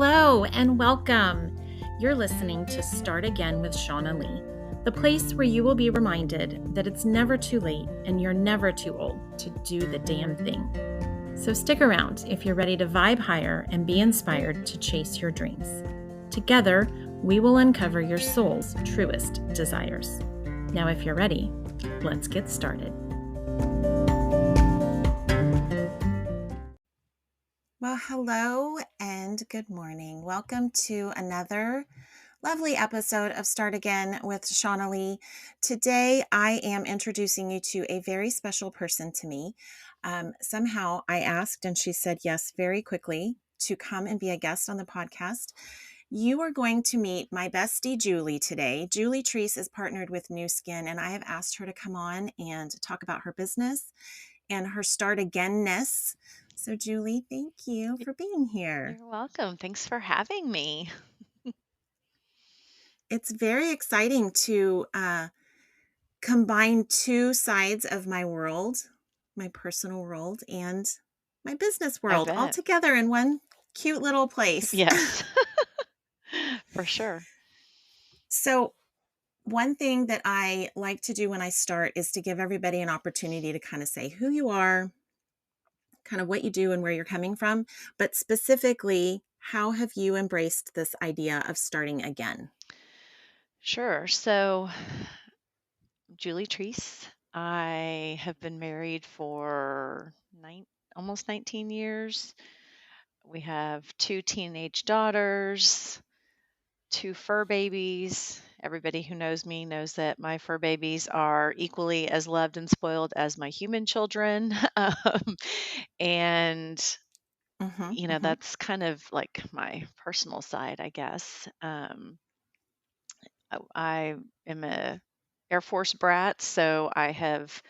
Hello and welcome. You're listening to Start Again with Shauna Lee, the place where you will be reminded that it's never too late and you're never too old to do the damn thing. So stick around if you're ready to vibe higher and be inspired to chase your dreams. Together, we will uncover your soul's truest desires. Now, if you're ready, let's get started. Well, hello and good morning. Welcome to another lovely episode of Start Again with Shauna Lee. Today, I am introducing you to a very special person to me. Somehow I asked and she said yes very quickly to come and be a guest on the podcast. You are going to meet my bestie, Julie, today. Julie Treece is partnered with NuSkin, and I have asked her to come on and talk about her business and her Start Again-ness. So, Julie, thank you for being here. You're welcome. Thanks for having me. It's very exciting to combine two sides of my world, my personal world and my business I world, all bet. together in one cute little place. Yes, for sure. So, one thing that I like to do when I start is to give everybody an opportunity to kind of say who you are, kind of what you do and where you're coming from, but specifically, how have you embraced this idea of starting again? Sure. So, Julie Treece, I have been married for almost 19 years. We have two teenage daughters, two fur babies. Everybody who knows me knows that my fur babies are equally as loved and spoiled as my human children. And Mm-hmm. that's kind of like my personal side, I guess. I am a Air Force brat, so I have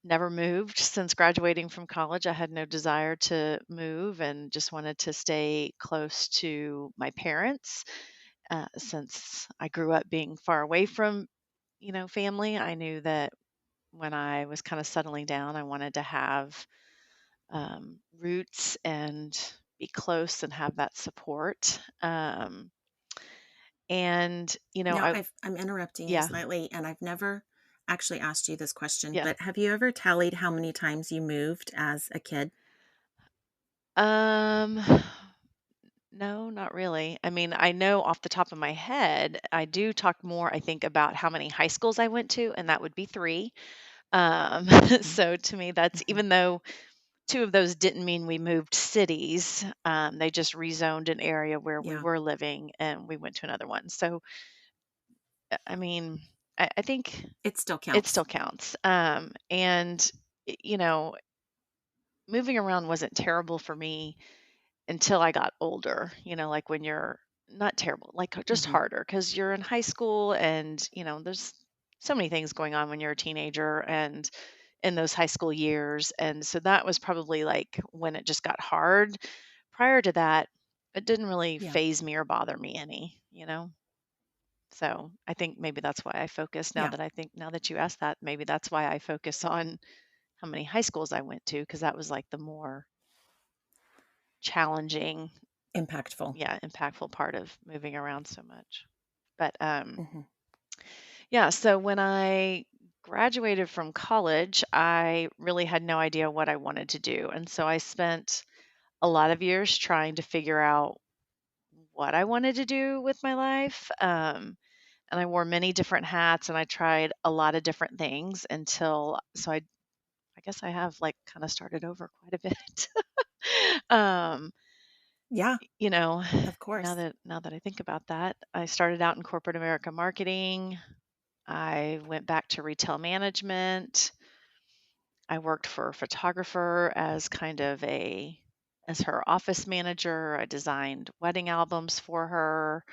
never moved since graduating from college. I had no desire to move and just wanted to stay close to my parents. Since I grew up being far away from, family, I knew that when I was kind of settling down, I wanted to have roots and be close and have that support. And Now, I'm interrupting you yeah, slightly, and I've never actually asked you this question, yeah. but have you ever tallied how many times you moved as a kid? Um, no, not really. I mean, I know off the top of my head, I do talk more, I think, about how many high schools I went to, and that would be three. Hmm. So to me, that's Hmm. even though two of those didn't mean we moved cities, they just rezoned an area where we Yeah, were living and we went to another one. So, I mean, I think it still it counts. still counts. And, you know, moving around wasn't terrible for me until I got older, like when you're not terrible, like just Hmm. harder because you're in high school and, there's so many things going on when you're a teenager and in those high school years. And so that was probably like when it just got hard. Prior to that, it didn't really Yeah, phase me or bother me any. So I think maybe that's why I focus yeah, now that you asked that, maybe that's why I focus on how many high schools I went to, because that was like the more challenging, impactful. yeah, impactful part of moving around so much. But Hmm. yeah, so when I graduated from college, I really had no idea what I wanted to do. And so I spent a lot of years trying to figure out what I wanted to do with my life. And I wore many different hats and I tried a lot of different things I guess I have like kind of started over quite a bit. um, Yeah, you know, of course. now that I think about that, I started out in corporate America marketing. I went back to retail management. I worked for a photographer as her office manager. I designed wedding albums for her.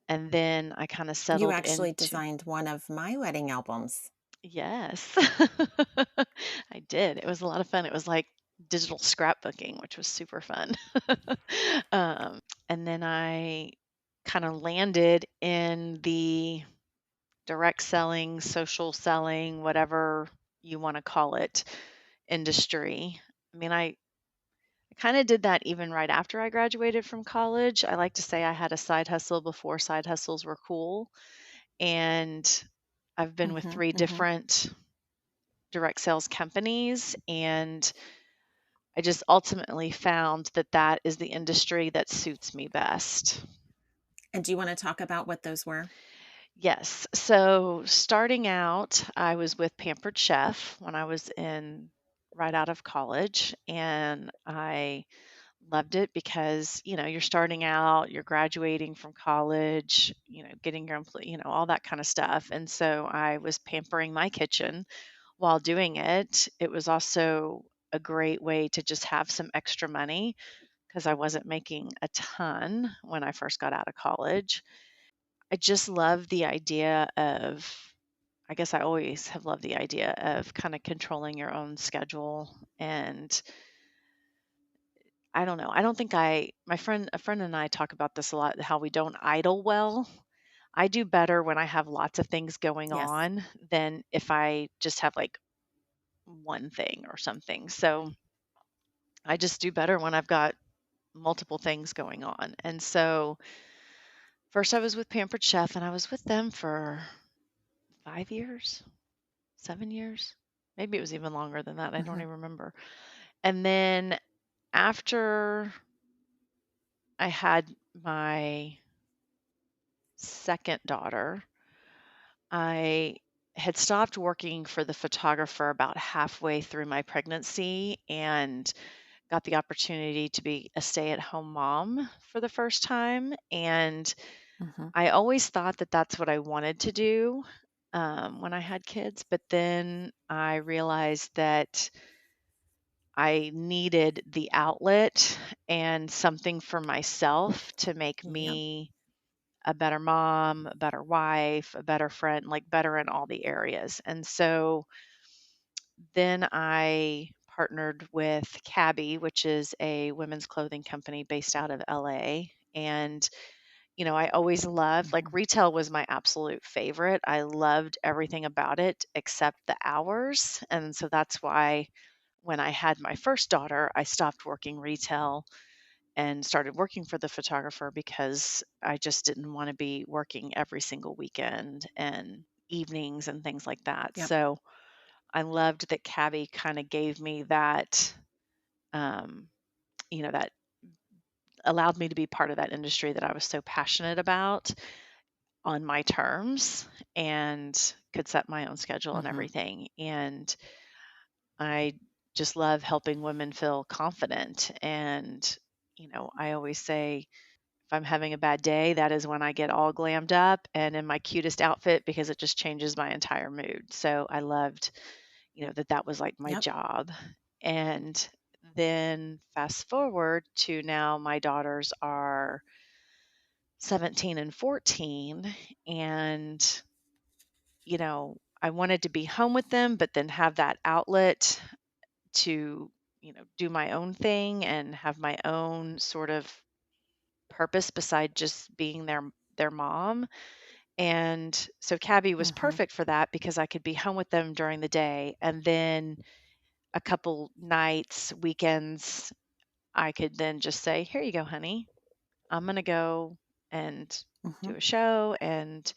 And then I kind of You settled actually into, designed one of my wedding albums. yes, I did. It was a lot of fun. It was like digital scrapbooking, which was super fun. And then I kind of landed in the direct selling, social selling, whatever you want to call it, industry. I mean, I kind of did that even right after I graduated from college. I like to say I had a side hustle before side hustles were cool. And I've been with Mhm, three mhm. different direct sales companies. And I just ultimately found that that is the industry that suits me best. And do you wanna talk about what those were? Yes. So starting out, I was with Pampered Chef when I was in right out of college. And I loved it because, you're starting out, you're graduating from college, getting your own, all that kind of stuff. And so I was pampering my kitchen while doing it. It was also a great way to just have some extra money because I wasn't making a ton when I first got out of college. I just love the idea of, I guess I always have loved the idea of kind of controlling your own schedule. And I don't know. I don't think a friend and I talk about this a lot, how we don't idle well. I do better when I have lots of things going Yes. on than if I just have like one thing or something. So I just do better when I've got multiple things going on. And so first I was with Pampered Chef and I was with them for 5 years, 7 years. Maybe it was even longer than that. I don't Mhm, even remember. And then after I had my second daughter, I had stopped working for the photographer about halfway through my pregnancy and got the opportunity to be a stay-at-home mom for the first time. And mhm. I always thought that that's what I wanted to do when I had kids. But then I realized that I needed the outlet and something for myself to make Yep. me a better mom, a better wife, a better friend, like better in all the areas. And so then I partnered with Cabby, which is a women's clothing company based out of LA. And, I always loved, like, Mhm. retail was my absolute favorite. I loved everything about it except the hours. And so that's why when I had my first daughter, I stopped working retail and started working for the photographer because I just didn't want to be working every single weekend and evenings and things like that. Yep. So I loved that Cabby kind of gave me that, um, that allowed me to be part of that industry that I was so passionate about on my terms and could set my own schedule and Mhm. everything. And I just love helping women feel confident. And, I always say, if I'm having a bad day, that is when I get all glammed up and in my cutest outfit because it just changes my entire mood. So I loved, that was like my Yep. job. And then fast forward to now, my daughters are 17 and 14. And, I wanted to be home with them, but then have that outlet to, do my own thing and have my own sort of purpose beside just being their mom. And so Cabby was Mhm. perfect for that because I could be home with them during the day and then a couple nights, weekends, I could then just say, "Here you go, honey. I'm going to go and Mhm. do a show and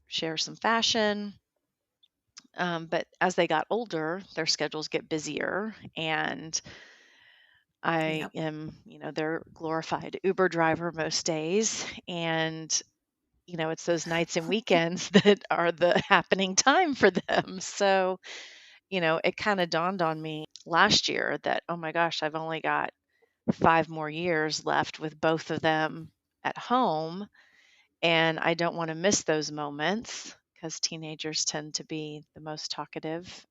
share some fashion." But as they got older, their schedules get busier and I Yep. am, their glorified Uber driver most days. And it's those nights and weekends that are the happening time for them. So, it kind of dawned on me last year that, oh my gosh, I've only got 5 more years left with both of them at home. And I don't want to miss those moments because teenagers tend to be the most talkative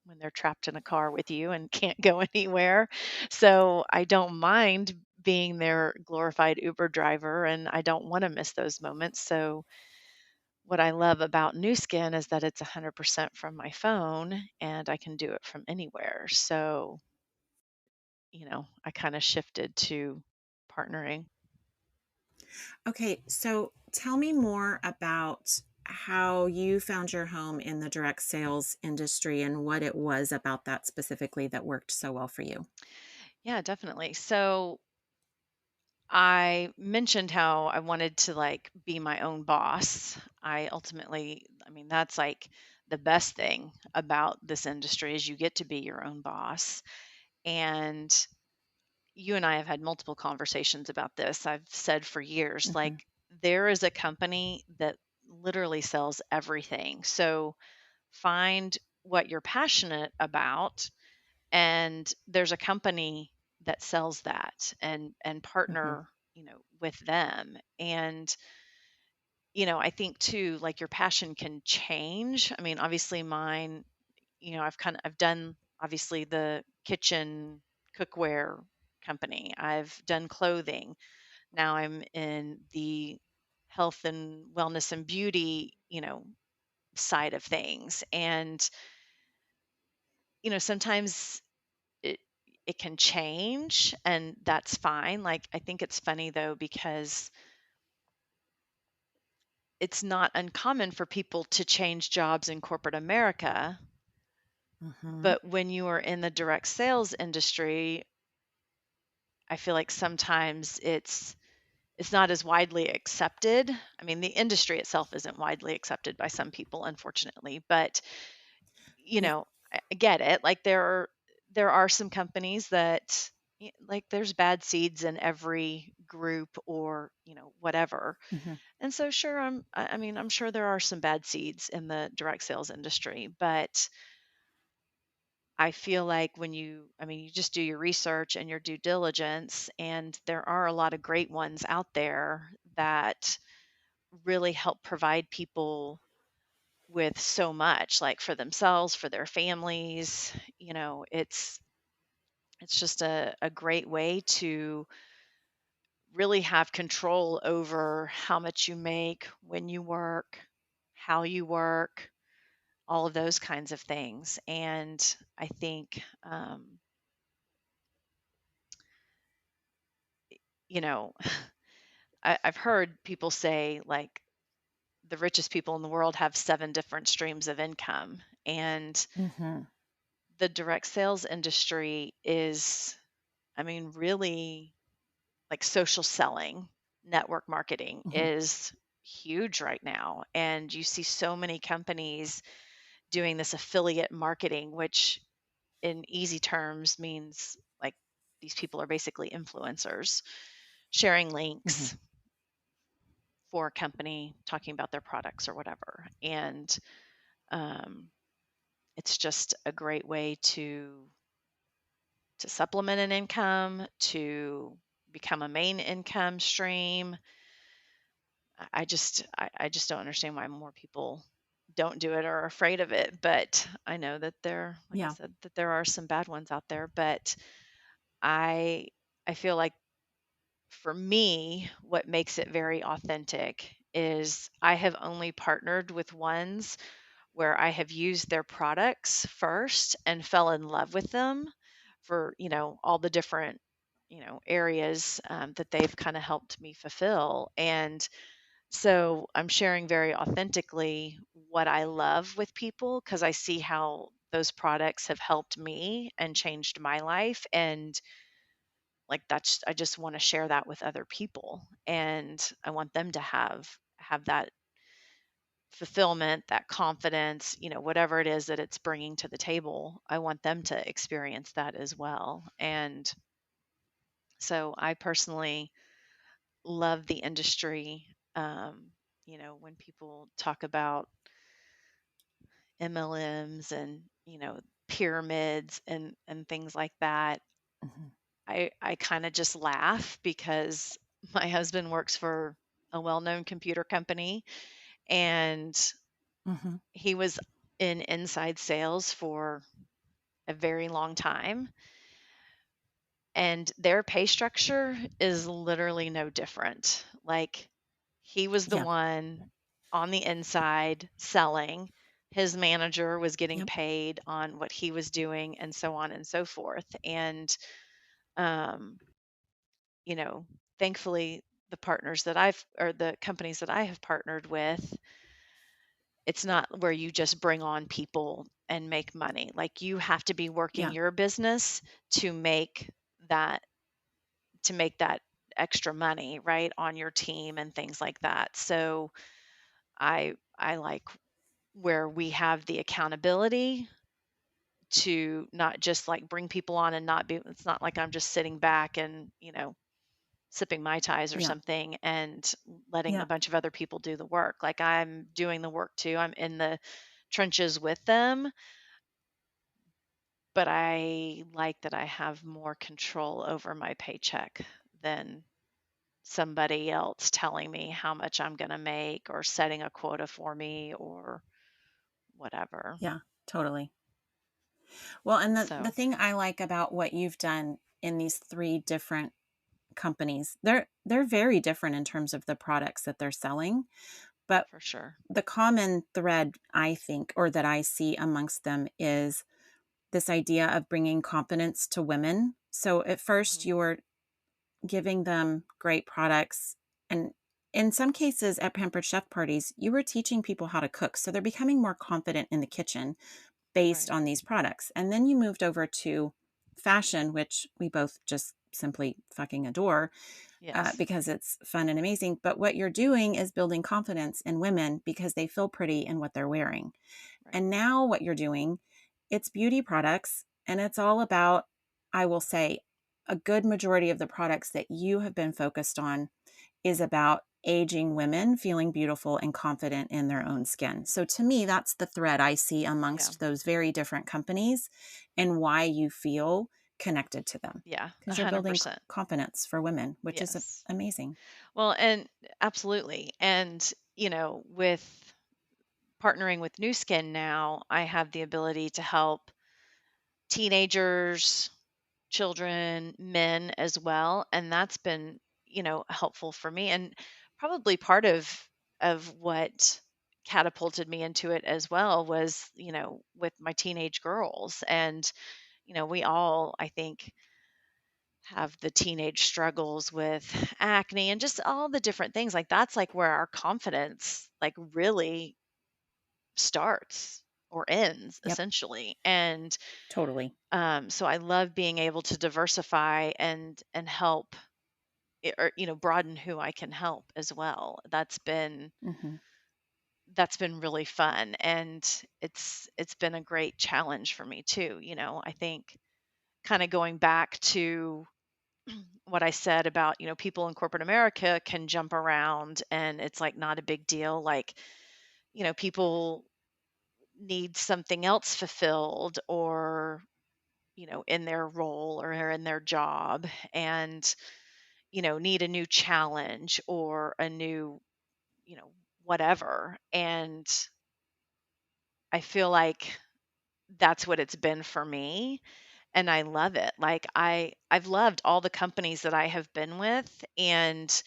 when they're trapped in a car with you and can't go anywhere. So I don't mind being their glorified Uber driver and I don't want to miss those moments. So what I love about NuSkin is that it's 100% from my phone and I can do it from anywhere. So, I kind of shifted to partnering. Okay, so tell me more about how you found your home in the direct sales industry and what it was about that specifically that worked so well for you. Yeah, definitely. So I mentioned how I wanted to like be my own boss. I mean, that's like the best thing about this industry is you get to be your own boss. And you and I have had multiple conversations about this. I've said for years, Hmm. like, there is a company that literally sells everything. So find what you're passionate about, and there's a company that sells that, and Hmm. partner, with them. And I think too, like, your passion can change. I mean, obviously mine, I've done obviously the kitchen cookware company. I've done clothing. Now I'm in the health and wellness and beauty, side of things. And sometimes it it can change, and that's fine. Like, I think it's funny though, because it's not uncommon for people to change jobs in corporate America, Hmm. but when you are in the direct sales industry, I feel like sometimes it's not as widely accepted. I mean, the industry itself isn't widely accepted by some people, unfortunately, but Yeah. I get it. Like, there are some companies that like, there's bad seeds in every group, or whatever. Hmm. And so sure, I mean, I'm sure there are some bad seeds in the direct sales industry, but I feel like I mean, you just do your research and your due diligence, and there are a lot of great ones out there that really help provide people with so much, like, for themselves, for their families. It's just a great way to really have control over how much you make, when you work, how you work, all of those kinds of things. And I think, you know, I've heard people say, like, the richest people in the world have 7 different streams of income. And Hmm. the direct sales industry is, I mean, really, like, social selling, network marketing Hmm. is huge right now. And you see so many companies doing this affiliate marketing, which in easy terms means, like, these people are basically influencers sharing Hmm. links for a company, talking about their products or whatever. And um, it's just a great way to supplement an income, to become a main income stream. I just don't understand why more people don't do it or are afraid of it. But I know that like I Yeah. said, that there are some bad ones out there. But I I feel like, for me, what makes it very authentic is I have only partnered with ones where I have used their products first and fell in love with them for, all the different, areas that they've kind of helped me fulfill. And so I'm sharing very authentically what I love with people, because I see how those products have helped me and changed my life. And, like, I just want to share that with other people. And I want them to have that fulfillment, that confidence, whatever it is that it's bringing to the table. I want them to experience that as well. And so I personally love the industry. When people talk about MLMs and, pyramids and things like that, Hmm. I kind of just laugh, because my husband works for a well-known computer company, and Hmm. he was in inside sales for a very long time, and their pay structure is literally no different. Like, he was the Yeah. one on the inside selling. His manager was getting Yep. paid on what he was doing, and so on and so forth. And um, you know, thankfully, the companies that I have partnered with, it's not where you just bring on people and make money. Like, you have to be working Yeah. your business to make that to make that extra money, right, on your team and things like that. So I like where we have the accountability to not just like bring people on and not be it's not like I'm just sitting back and, sipping Mai Tais or Yeah. something and letting a Yeah. bunch of other people do the work. Like I'm doing the work too. I'm in the trenches with them, but I like that I have more control over my paycheck than somebody else telling me how much I'm going to make or setting a quota for me or whatever. Yeah. Totally. Well, and the So, thing I like about what you've done in these three different companies, they're very different in terms of the products that they're selling, but for sure. the common thread I think, or that I see amongst them, is this idea of bringing confidence to women. So at first Mhm. you were giving them great products, and in some cases at Pampered Chef parties, you were teaching people how to cook. So they're becoming more confident in the kitchen based Right. on these products. And then you moved over to fashion, which we both just simply fucking adore, Yes. because it's fun and amazing. But what you're doing is building confidence in women because they feel pretty in what they're wearing. Right. And now what you're doing, it's beauty products, and it's all about, I will say, a good majority of the products that you have been focused on is about aging women feeling beautiful and confident in their own skin. So to me, that's the thread I see Yeah. amongst those very different companies and why you feel connected to them, Yeah. because you're building 100%. confidence for women, which is Yes. amazing. Well, and absolutely. And, with partnering with NuSkin now, I have the ability to help teenagers, children, men as well, and that's been, helpful for me and probably part of what catapulted me into it as well was, with my teenage girls and we all I think have the teenage struggles with acne and just all the different things like that's like where our confidence like really starts or ends Yep, essentially and totally. so I love being able to diversify and help or broaden who I can help as well. Hmm. That's been really fun and it's been a great challenge for me too. I think kind of going back to what I said about, people in corporate America can jump around and it's like not a big deal. Like, people need something else fulfilled or, in their role or in their job and, need a new challenge or a new, you know, whatever. And I feel like that's what it's been for me and I love it. Like I've loved all the companies that I have been with and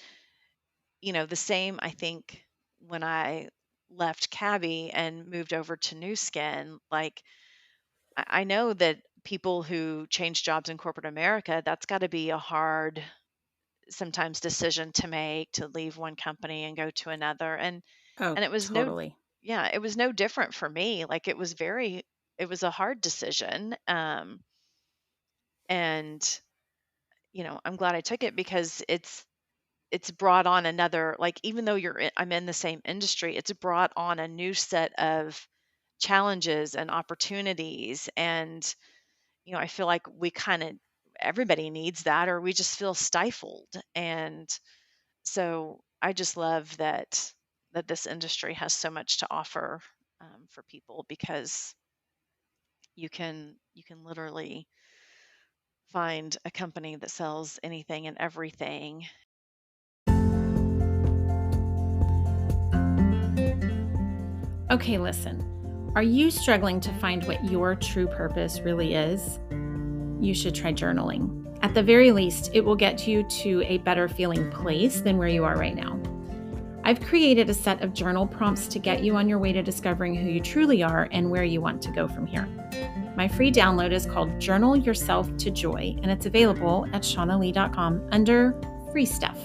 the same, I think, when I left Cabby and moved over to Nu Skin, like I know that people who change jobs in corporate America, that's got to be a hard sometimes decision to make to leave one company and go to another. Oh, And it was no totally. yeah, it was no different for me. Like it was a hard decision. And I'm glad I took it because it's brought on another like even though I'm in the same industry, it's brought on a new set of challenges and opportunities and I feel like we kind of everybody needs that or we just feel stifled and so I just love that this industry has so much to offer for people because you can literally find a company that sells anything and everything. Okay, listen. Are you struggling to find what your true purpose really is? You should try journaling. At the very least, it will get you to a better feeling place than where you are right now. I've created a set of journal prompts to get you on your way to discovering who you truly are and where you want to go from here. My free download is called Journal Yourself to Joy, and it's available at shaunalee.com under Free Stuff.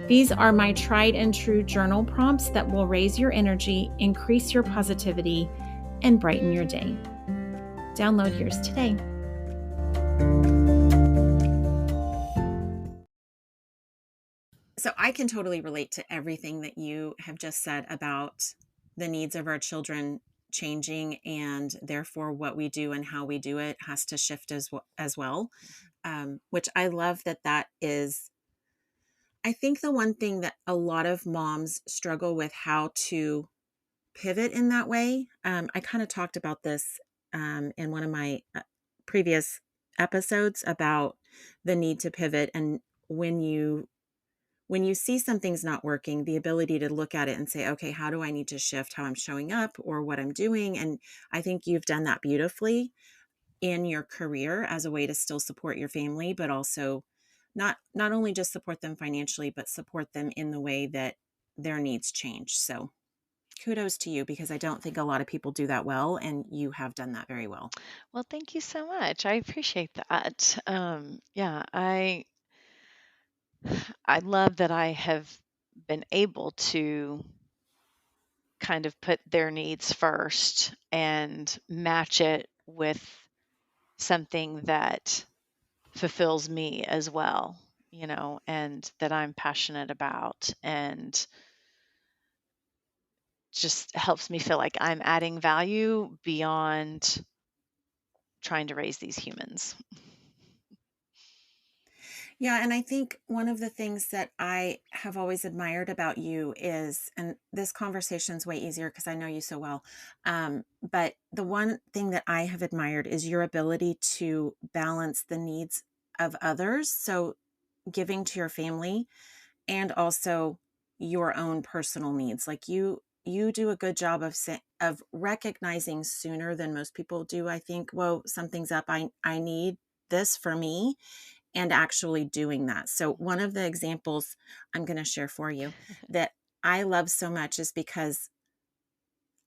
These are my tried and true journal prompts that will raise your energy, increase your positivity, and brighten your day. Download yours today. So I can totally relate to everything that you have just said about the needs of our children changing, and therefore what we do and how we do it has to shift as well. Which I love that is, I think, the one thing that a lot of moms struggle with, how to pivot in that way. I kind of talked about this in one of my previous episodes about the need to pivot, and when you when you see something's not working, the ability to look at it and say, okay, how do I need to shift how I'm showing up or what I'm doing? And I think you've done that beautifully in your career as a way to still support your family, but also not only just support them financially, but support them in the way that their needs change. So kudos to you, because I don't think a lot of people do that well, and you have done that very well. Well, thank you so much. I appreciate that. Yeah, I love that I have been able to kind of put their needs first and match it with something that fulfills me as well, and that I'm passionate about, and just helps me feel like I'm adding value beyond trying to raise these humans. Yeah, and I think one of the things that I have always admired about you is, and this conversation's way easier because I know you so well, but the one thing that I have admired is your ability to balance the needs of others. So giving to your family, and also your own personal needs. Like you do a good job of recognizing sooner than most people do. I think, well, something's up. I need this for me, and actually doing that. So one of the examples I'm going to share for you that I love so much is because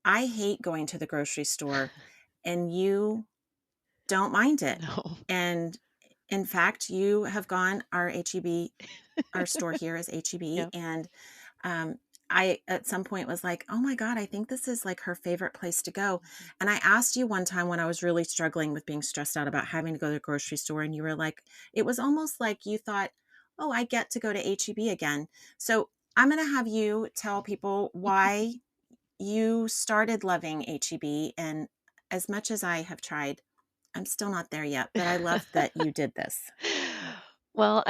I hate going to the grocery store, and you don't mind it. No. And in fact, you have gone, our HEB, our store here is HEB, Yeah. and um, I at some point was like, oh my God, I think this is like her favorite place to go. Mhm. And I asked you one time when I was really struggling with being stressed out about having to go to the grocery store, and you were like, it was almost like you thought, oh, I get to go to HEB again. So I'm going to have you tell people why you started loving HEB. And as much as I have tried, I'm still not there yet, but I love that you did this. Well,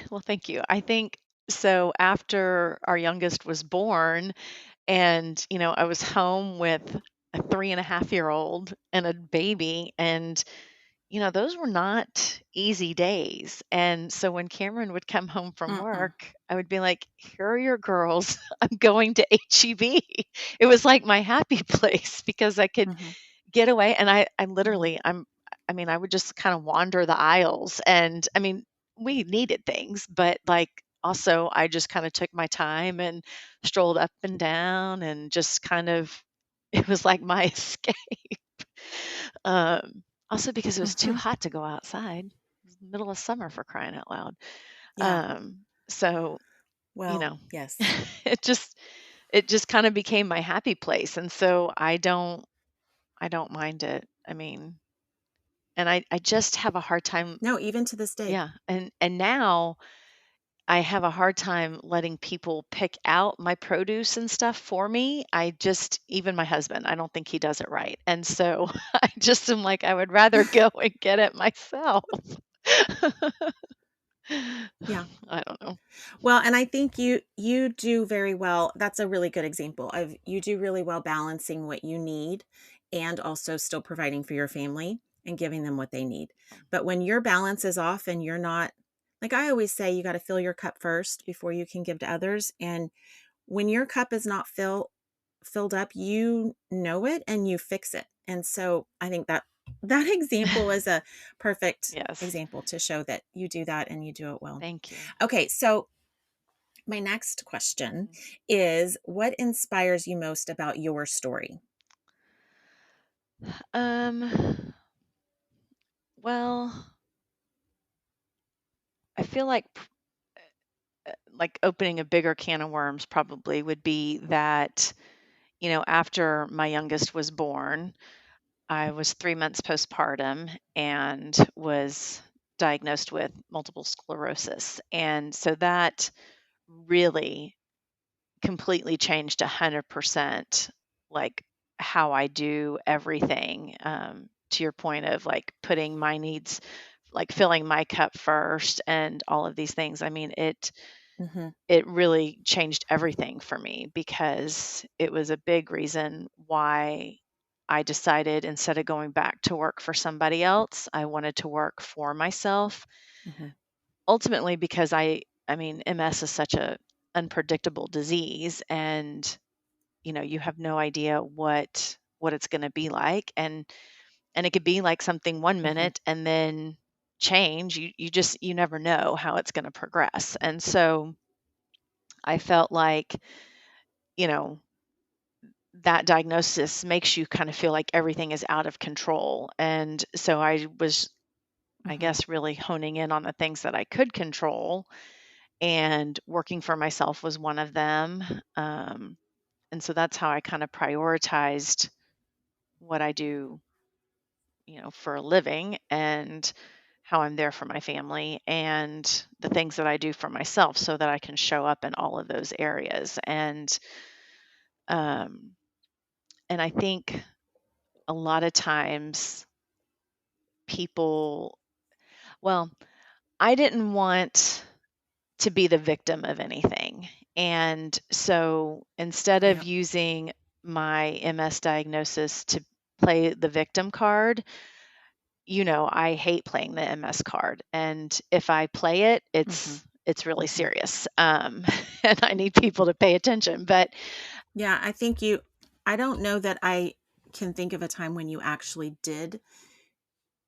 well, thank you. I think so after our youngest was born, and, I was home with a 3.5-year-old and a baby, and, those were not easy days. And so when Cameron would come home from Mm-mm. work, I would be like, "Here are your girls. I'm going to HEB." It was like my happy place because I could Mm-hmm. get away, and I Mm-hmm. literally I mean, I would just kind of wander the aisles, and I mean, we needed things, but, like, also I just kinda took my time and strolled up and down and just kind of it was like my escape. Also because it was too Mm-hmm. hot to go outside. It was the middle of summer, for crying out loud. Yeah. So, you Well, know, yes. it just it just kinda became my happy place, and so I don't mind it. I mean, and I just have a hard time. No, even to this day. Yeah, and now I have a hard time letting people pick out my produce and stuff for me. I just even my husband, I don't think he does it right, and so I just am like, I would rather go and get it myself. Yeah. I don't know. Well, and I think you do very well. That's a really good example of, you do really well balancing what you need and also still providing for your family and giving them what they need. But when your balance is off and you're not, like I always say, you got to fill your cup first before you can give to others. And when your cup is not filled up, you know it and you fix it. And so I think that example is a perfect Yes. example to show that you do that and you do it well. Thank you. Okay, so my next question Mhm. is, what inspires you most about your story? Um, well, I feel like opening a bigger can of worms probably would be that, after my youngest was born, I was 3 months postpartum and was diagnosed with multiple sclerosis. And so that really completely changed 100%, like, how I do everything, to your point of, like, putting my needs like, filling my cup first and all of these things. I mean, Mhm. it really changed everything for me because it was a big reason why I decided instead of going back to work for somebody else, I wanted to work for myself. Mhm. Ultimately because I mean, MS is such a unpredictable disease and you have no idea what it's going to be like and it could be like something one Mhm. minute and then change. You never know how it's going to progress. And so I felt like, you know, that diagnosis makes you kind of feel like everything is out of control. And so I was, I Mhm. guess, really honing in on the things that I could control, and working for myself was one of them. Um, and so that's how I kind of prioritized what I do, for a living, and how I'm there for my family and the things that I do for myself so that I can show up in all of those areas. Um, and I think a lot of times people, well, I didn't want to be the victim of anything. And so instead of Yep. using my MS diagnosis to play the victim card, I hate playing the MS card. And if I play it, Mhm. it's really Mhm. serious. And I need people to pay attention. But Yeah, I don't know that I can think of a time when you actually did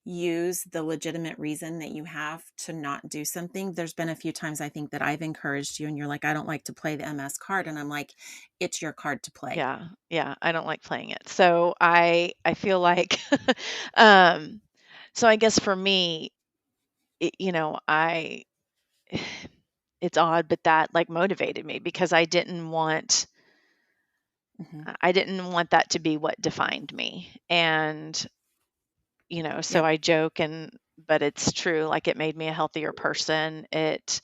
use the legitimate reason that you have to not do something. There's been a few times I think that I've encouraged you and you're like, "I don't like to play the MS card." And I'm like, "It's your card to play." yeah, yeah, I don't like playing it. So I feel like um so I guess for me, I it's odd, but that like motivated me because Mhm. I didn't want that to be what defined me. And, so Yep. I joke but it's true, like it made me a healthier person. It,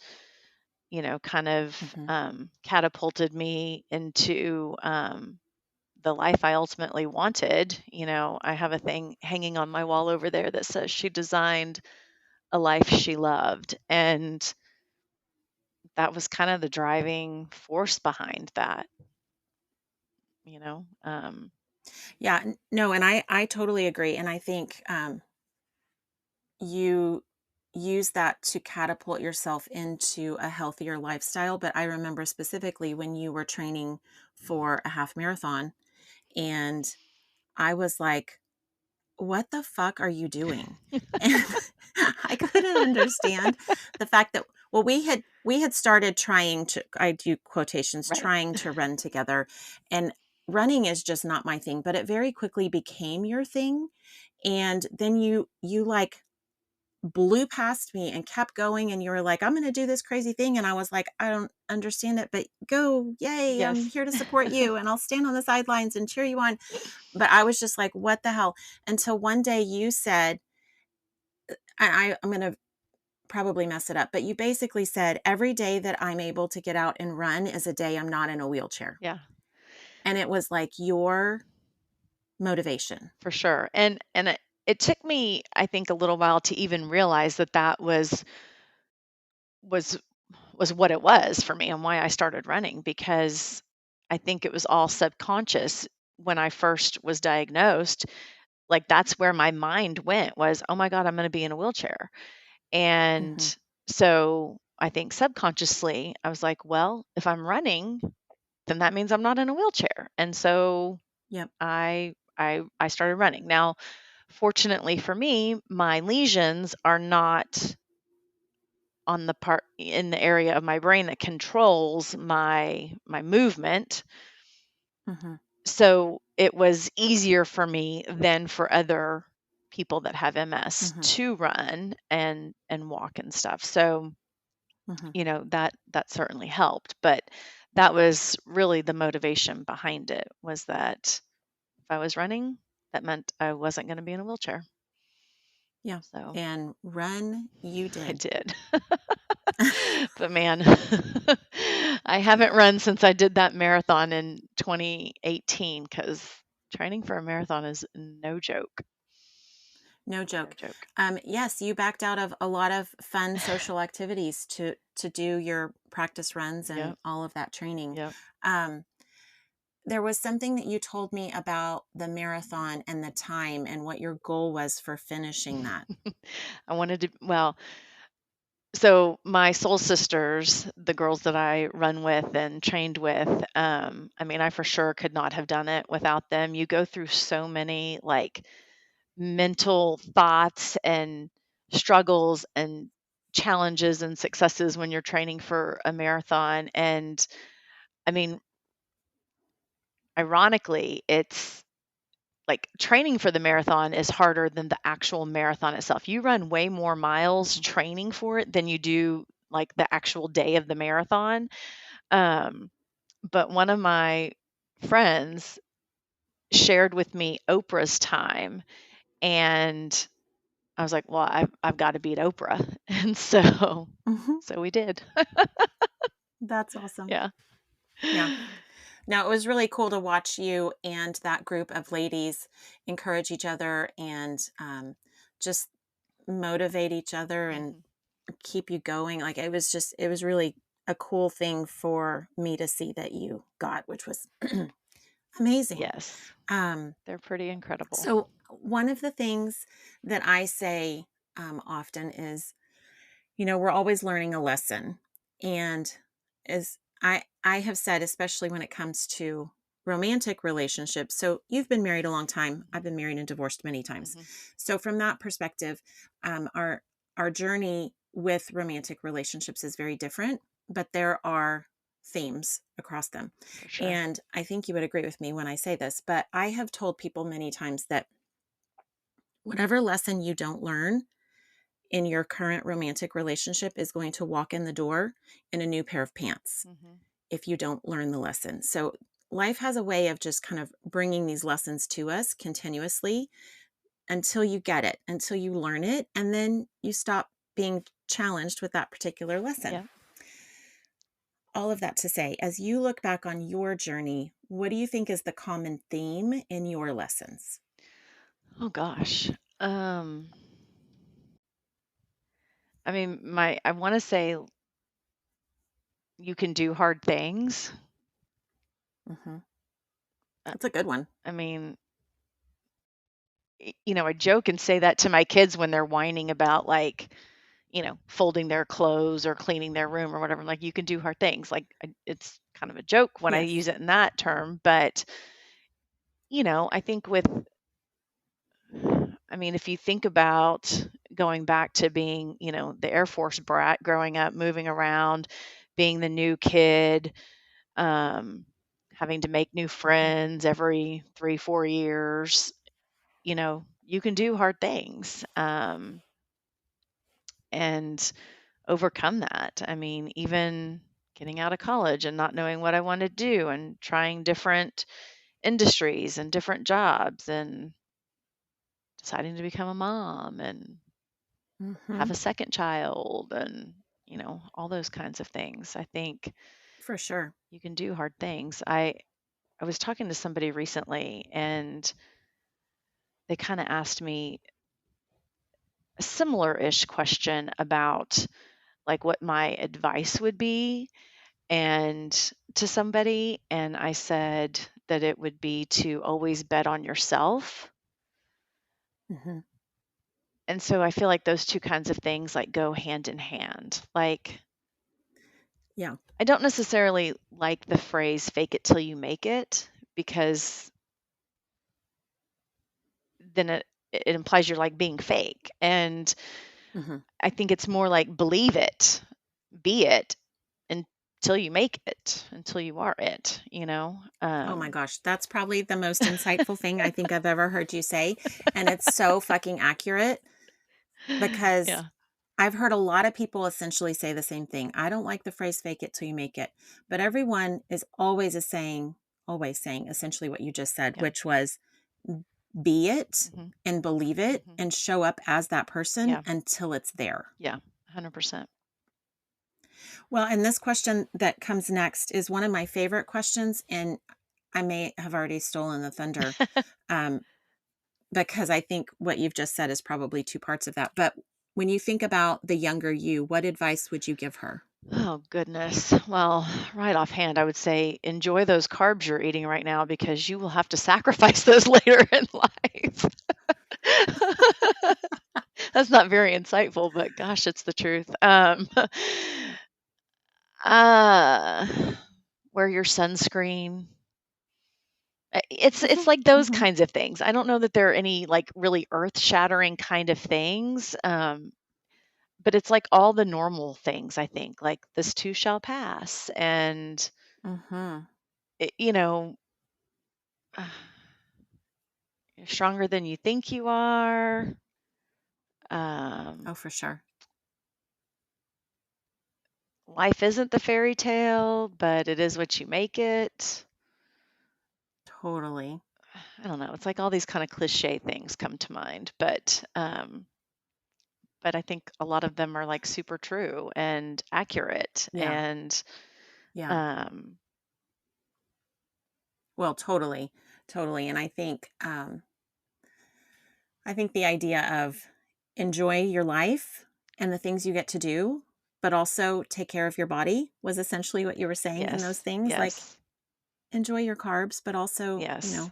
kind of Mhm. catapulted me into the life I ultimately wanted. I have a thing hanging on my wall over there that says she designed a life she loved. And that was kind of the driving force behind that, you know? Yeah, no, and I totally agree, and I think, you use that to catapult yourself into a healthier lifestyle, but I remember specifically when you were training for a half marathon, and I was like, "What the fuck are you doing?" And I couldn't understand the fact that well, we had started trying to I do quotations, Right. trying to run together, and running is just not my thing, but it very quickly became your thing, and then you, like, blew past me and kept going, and you were like, "I'm gonna do this crazy thing," and I was like, "I don't understand it, but go. Yay, I'm Yes. here to support you, and I'll stand on the sidelines and cheer you on." But I was just like, "What the hell?" Until one day you said I'm gonna probably mess it up, but you basically said, "Every day that I'm able to get out and run is a day I'm not in a wheelchair." Yeah, And it was like your motivation. for sure. And it took me, I think, a little while to even realize that that was was what it was for me and why I started running, because I think it was all subconscious. When I first was diagnosed, like that's where my mind went, was, "Oh my god, I'm going to be in a wheelchair." And Mhm. so I think subconsciously I was like, well, if I'm running, then that means I'm not in a wheelchair. And so Yep. I started running. Now, fortunately for me, my lesions are not on the part in the area of my brain that controls my movement. Mhm. So it was easier for me than for other people that have MS Mhm. to run and walk and stuff. So, Mhm. that certainly helped, but that was really the motivation behind it, was that if I was running, that meant I wasn't going to be in a wheelchair. Yeah. So And run you I did. did. But man, I haven't run since I did that marathon in 2018 because training for a marathon is no joke. No No joke. joke. Yes, you backed out of a lot of fun social activities to do your practice runs and Yep. all of that training. Yep. Um, there was something that you told me about the marathon and the time and what your goal was for finishing that. I wanted to, well, so my soul sisters, the girls that I run with and trained with, I mean, I for sure could not have done it without them. You go through so many like mental thoughts and struggles and challenges and successes when you're training for a marathon. And I mean, ironically, it's like training for the marathon is harder than the actual marathon itself. You run way more miles Mhm. training for it than you do like the actual day of the marathon. Um, but one of my friends shared with me Oprah's time, and I was like, "Well, I've got to beat Oprah," and Mhm. so we did. That's awesome. Yeah. Yeah. Now, it was really cool to watch you and that group of ladies encourage each other and just motivate each other and Mhm. keep you going. Like it was really a cool thing for me to see that you got, which was amazing. Yes, Um, they're pretty incredible. so, one of the things that I say often is, we're always learning a lesson. And as I have said, especially when it comes to romantic relationships. So you've been married a long time. I've Mhm. been married and divorced many times. Mhm. So from that perspective, our journey with romantic relationships is very different, but there are themes across them. For sure. And I think you would agree with me when I say this, but I have told people many times that whatever lesson you don't learn in your current romantic relationship is going to walk in the door in a new pair of pants Mhm. if you don't learn the lesson. So, life has a way of just kind of bringing these lessons to us continuously until you get it, until you learn it, and then you stop being challenged with that particular lesson. Yeah. All of that to say, as you look back on your journey, what do you think is the common theme in your lessons? Oh gosh. Um, I mean, I want to say you can do hard things. Hmm. Uh, That's a good one. I mean, I joke and say that to my kids when they're whining about like, folding their clothes or cleaning their room or whatever. I'm like, you can do hard things. Like, it's kind of a joke when I use Yes. it in that term. But, I think I mean, if you think about going back to being, the Air Force brat growing up, moving around, being the new kid, um, having to make new Hmm. friends every 3, 4 years, you can do hard things, and overcome that. I mean, even getting out of college and not knowing what I wanted to do and trying different industries and different jobs and deciding to become a mom and have Hmm. a second child and, all those kinds of things. I think For sure. you can do hard things. I was talking to somebody recently and they kind of asked me a similar-ish question about like what my advice would be and to somebody, and I said that it would be to always bet on yourself. Hmm. And so I feel like those two kinds of things like go hand in hand. Like Yeah. I don't necessarily like the phrase fake it till you make it because then it implies you're like being fake. And Hmm. I think it's more like believe it, be it until you make it, until you are it, you know? Oh my gosh, that's probably the most insightful thing I think I've ever heard you say, and it's so fucking accurate because Yeah. I've heard a lot of people essentially say the same thing. I don't like the phrase "fake it till you make it," but everyone is always saying essentially what you just said, Yeah. which was be it Mhm. and believe it Mhm. and show up as that person Yeah. until it's there. Yeah. 100%. Well, and this question that comes next is one of my favorite questions, and I may have already stolen the thunder, um, because I think what you've just said is probably 2 parts of that. But when you think about the younger you, what advice would you give her? Oh, goodness. Well, right offhand, I would say enjoy those carbs you're eating right now because you will have to sacrifice those later in life. That's not very insightful, but gosh, it's the truth. Uh, wear your sunscreen. It's Mhm, like those mhm, kinds of things. I don't know that there are any like really earth-shattering kind of things, but it's like all the normal things, I think, like this too shall pass, and mhm. it, you know, you're stronger than you think you are. Oh, Um, for sure. Life isn't the fairy tale, but it is what you make it. Totally. I don't know. It's like all these kind of cliche things come to mind, but I think a lot of them are like super true and accurate. Yeah, And yeah. um, Well, totally, totally, and I think the idea of enjoy your life and the things you get to do, but also take care of your body was essentially what you were saying in those yes, things, like, yes, enjoy your carbs, but also, yes,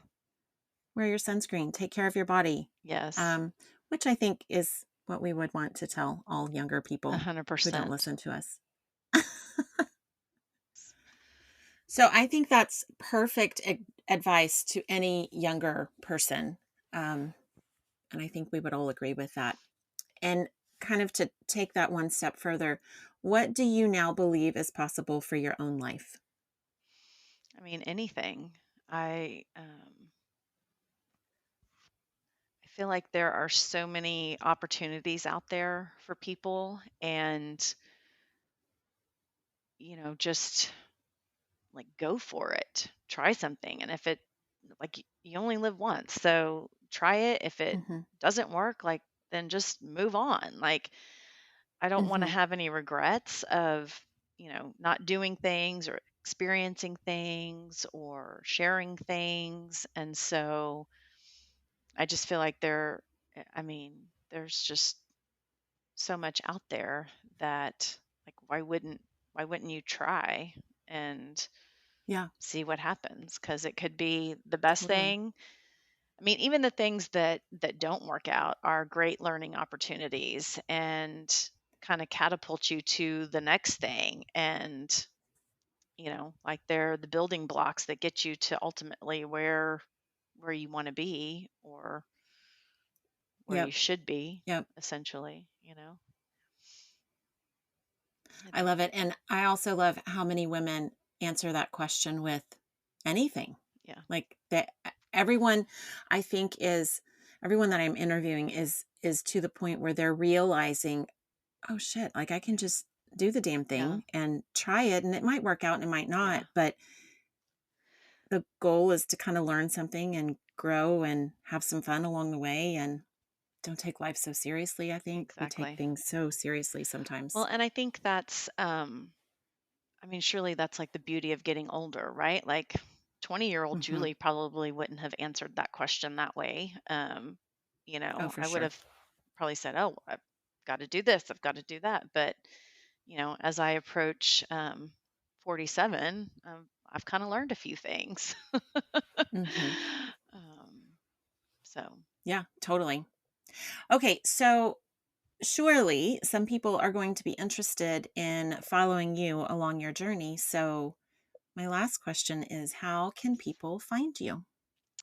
wear your sunscreen, take care of your body, yes, um, which I think is what we would want to tell all younger a people hundred who don't percent. listen to us. So I think that's perfect advice to any younger person, um, and I think we would all agree with that. And kind of to take that one step further, what do you now believe is possible for your own life? I mean, anything. I feel like there are so many opportunities out there for people, and just like go for it. Try something, and if it like you only live once, so try it. If it Mhm. doesn't work, like then just move on. Like I don't want to Mhm. have any regrets of, not doing things or experiencing things or sharing things. And so I just feel like I mean, there's just so much out there that like why wouldn't you try and Yeah, see what happens? Because it could be the best totally. thing. I mean, even the things that don't work out are great learning opportunities and kind of catapult you to the next thing. And, like they're the building blocks that get you to ultimately where you want to be or where you Yep. should be, Yep. essentially. I I think, love it. And I also love how many women answer that question with anything. yeah, Like that everyone I think is everyone that I'm interviewing is to the point where they're realizing, oh shit, like I can yeah, just do the damn yeah, thing and try it and it might work out and it might yeah, not, but the goal is to kind of learn something and grow and have some fun along the way and don't take life so seriously. I think we take exactly. things so seriously Well, sometimes. and I think I mean, surely that's like the beauty of getting older, right? Like 20-year-old Hmm. Julie probably wouldn't have answered that question that way. Oh, for I would sure. have probably said, "Oh, I've got to do this, I've got to do that." But, as I approach 47, I've kind of learned a few things. Hmm. um, so, Yeah, totally. Okay, so surely some people are going to be interested in following you along your journey. So, my last question is how can people find you?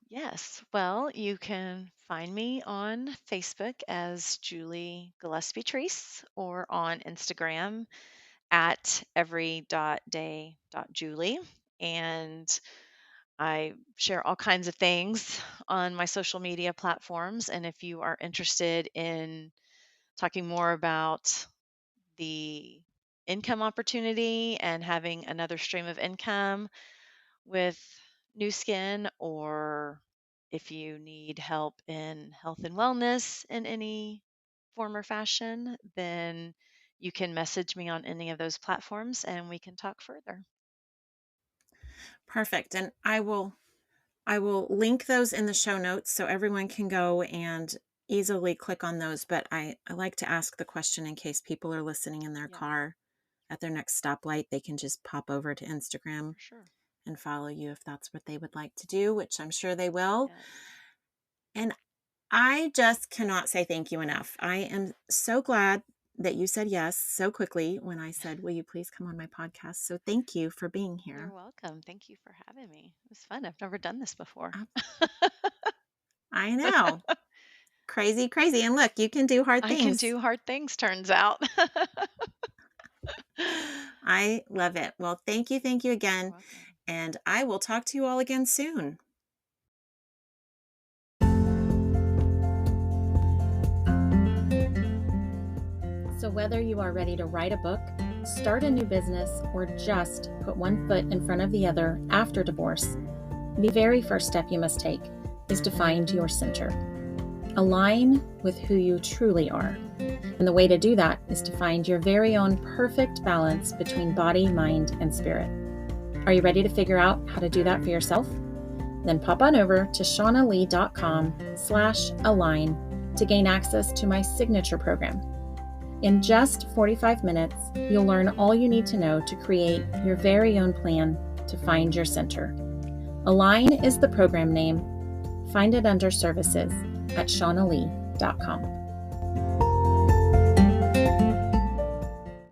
yes. Well, you can find me on Facebook as Julie Gillespie Treece or on Instagram at every.day.julie. And I share all kinds of things on my social media platforms. And if you are interested in talking more about the income opportunity and having another stream of income with NuSkin, or if you need help in health and wellness in any form or fashion, then you can message me on any of those platforms and we can talk further. Perfect. And I will link those in the show notes so everyone can go and easily click on those. But I like to ask the question in case people are listening in their Yeah, car at their next stoplight. They can just pop over to for Instagram sure. and follow you if that's what they would like to do, which I'm sure they will. Yes. And I just cannot say thank you enough. I am so glad that you said yes so quickly when I said, will you please come on my podcast? So thank you for being You're here. welcome. Thank you for having me. It was fun. I've never done this before. I I know. Crazy, crazy. And look, you can do hard I can things. do hard things, turns out. I love it. Well, thank you You're again. welcome. And I will talk to you all again soon. So, whether you are ready to write a book, start a new business, or just put one foot in front of the other after divorce, the very first step you must take is to find your center. Align with who you truly are. And the way to do that is to find your very own perfect balance between body, mind, and spirit. Are you ready to figure out how to do that for yourself? Then pop on over to shaunalee.com/align to gain access to my signature program. In just 45 minutes, you'll learn all you need to know to create your very own plan to find your center. Align is the program name. Find it under services at shaunalee.com.